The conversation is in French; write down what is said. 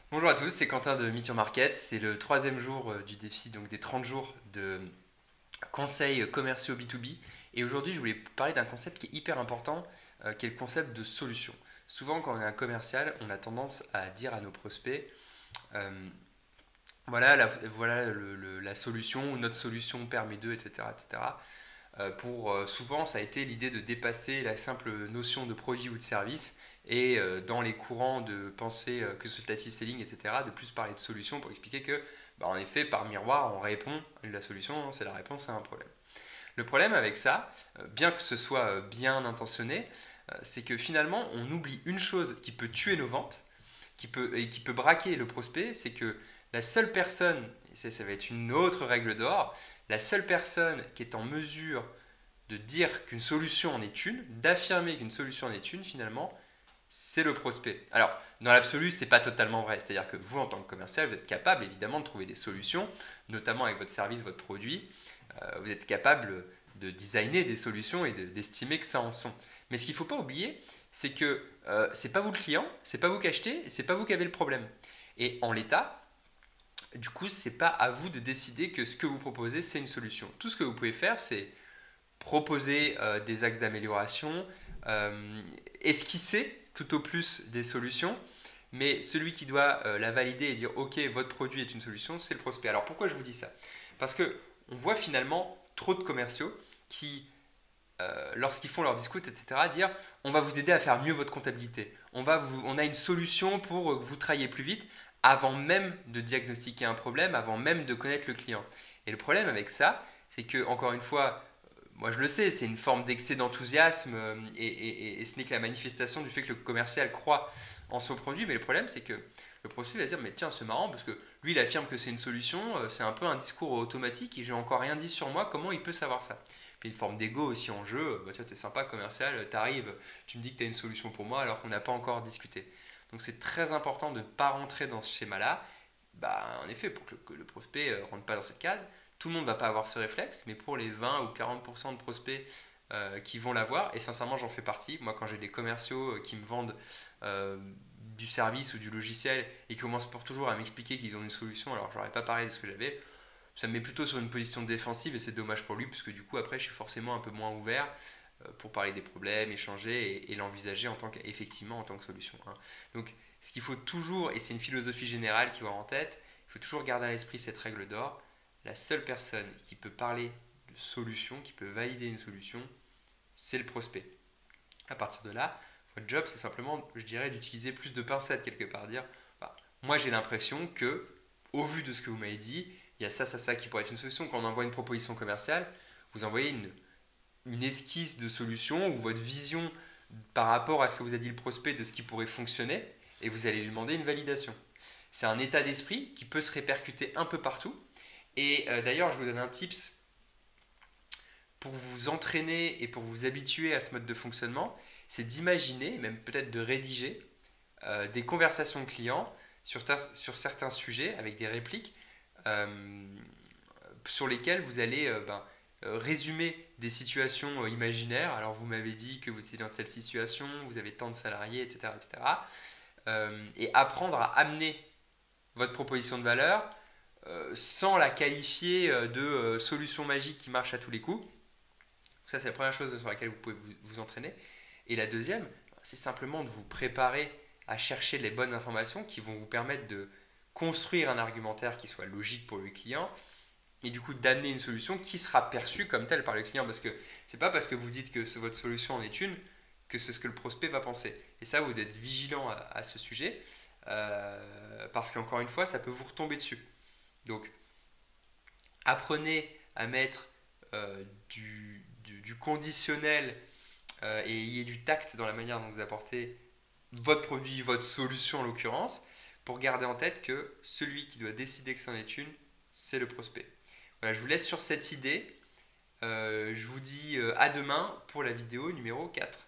Bonjour à tous, c'est Quentin de Meet Your Market. C'est le troisième jour du défi, donc des 30 jours de conseils commerciaux B2B. Et aujourd'hui, je voulais parler d'un concept qui est hyper important, qui est le concept de solution. Souvent, quand on est un commercial, on a tendance à dire à nos prospects, euh, voilà la solution ou notre solution permet d'eux, etc., etc. Souvent, ça a été l'idée de dépasser la simple notion de produit ou de service et dans les courants de pensée consultative selling, etc., de plus parler de solutions pour expliquer que, en effet, par miroir, on répond à la solution, hein, c'est la réponse à un problème. Le problème avec ça, bien que ce soit bien intentionné, c'est que finalement, on oublie une chose qui peut tuer nos ventes, qui peut braquer le prospect, c'est que la seule personne, et ça va être une autre règle d'or, la seule personne qui est en mesure de dire qu'une solution en est une, d'affirmer qu'une solution en est une, finalement, c'est le prospect. Alors, dans l'absolu, c'est pas totalement vrai. C'est-à-dire que vous, en tant que commercial, vous êtes capable évidemment de trouver des solutions, notamment avec votre service, votre produit. Vous êtes capable de designer des solutions et d'estimer que ça en sont. Mais ce qu'il ne faut pas oublier, c'est que c'est pas vous le client, c'est pas vous qui achetez, c'est pas vous qui avez le problème. Et en l'état, du coup, c'est pas à vous de décider que ce que vous proposez, c'est une solution. Tout ce que vous pouvez faire, c'est proposer des axes d'amélioration, esquisser tout au plus des solutions, mais celui qui doit la valider et dire ok, votre produit est une solution, c'est le prospect. Alors pourquoi je vous dis ça? Parce que on voit finalement trop de commerciaux qui, lorsqu'ils font leur discours, etc., dire on va vous aider à faire mieux votre comptabilité, on a une solution pour que vous travailliez plus vite, avant même de diagnostiquer un problème, avant même de connaître le client. Et le problème avec ça, c'est que, encore une fois, moi je le sais, c'est une forme d'excès d'enthousiasme et ce n'est que la manifestation du fait que le commercial croit en son produit. Mais le problème, c'est que le prospect va se dire mais tiens, c'est marrant parce que lui il affirme que c'est une solution, c'est un peu un discours automatique et j'ai encore rien dit sur moi, comment il peut savoir ça? Puis une forme d'ego aussi en jeu, bah, tu vois, t'es sympa commercial, t'arrives, tu me dis que t'as une solution pour moi alors qu'on n'a pas encore discuté. Donc c'est très important de ne pas rentrer dans ce schéma-là. Bah, en effet, pour que le prospect ne rentre pas dans cette case, tout le monde ne va pas avoir ce réflexe, mais pour les 20 ou 40% de prospects qui vont l'avoir, et sincèrement j'en fais partie, moi quand j'ai des commerciaux qui me vendent euh, du service ou du logiciel et qui commencent pour toujours à m'expliquer qu'ils ont une solution alors je n'aurais pas parlé de ce que j'avais, ça me met plutôt sur une position défensive et c'est dommage pour lui parce que du coup après je suis forcément un peu moins ouvert pour parler des problèmes, échanger et l'envisager effectivement en tant que solution, hein. Donc ce qu'il faut toujours, et c'est une philosophie générale qu'il faut avoir en tête, il faut toujours garder à l'esprit cette règle d'or: la seule personne qui peut parler de solution, qui peut valider une solution, c'est le prospect. À partir de là, votre job, c'est simplement, je dirais, d'utiliser plus de pincettes quelque part. Dire, bah, moi j'ai l'impression que, au vu de ce que vous m'avez dit, il y a ça qui pourrait être une solution. Quand on envoie une proposition commerciale, vous envoyez une esquisse de solution ou votre vision par rapport à ce que vous a dit le prospect de ce qui pourrait fonctionner et vous allez lui demander une validation. C'est un état d'esprit qui peut se répercuter un peu partout. Et d'ailleurs, je vous donne un tips pour vous entraîner et pour vous habituer à ce mode de fonctionnement, c'est d'imaginer, même peut-être de rédiger, des conversations clients sur certains sujets avec des répliques euh, sur lesquelles vous allez résumer des situations imaginaires. Alors vous m'avez dit que vous étiez dans telle situation, vous avez tant de salariés, etc. etc. Et apprendre à amener votre proposition de valeur sans la qualifier de solution magique qui marche à tous les coups. Ça, c'est la première chose sur laquelle vous pouvez vous entraîner. Et la deuxième, c'est simplement de vous préparer à chercher les bonnes informations qui vont vous permettre de construire un argumentaire qui soit logique pour le client et du coup d'amener une solution qui sera perçue comme telle par le client. Parce que c'est pas parce que vous dites que votre solution en est une que c'est ce que le prospect va penser. Et ça, vous êtes vigilant à ce sujet parce qu'encore une fois, ça peut vous retomber dessus. Donc, apprenez à mettre du conditionnel et ayez du tact dans la manière dont vous apportez votre produit, votre solution en l'occurrence, pour garder en tête que celui qui doit décider que c'en est une, c'est le prospect. Voilà, je vous laisse sur cette idée. Je vous dis à demain pour la vidéo numéro 4.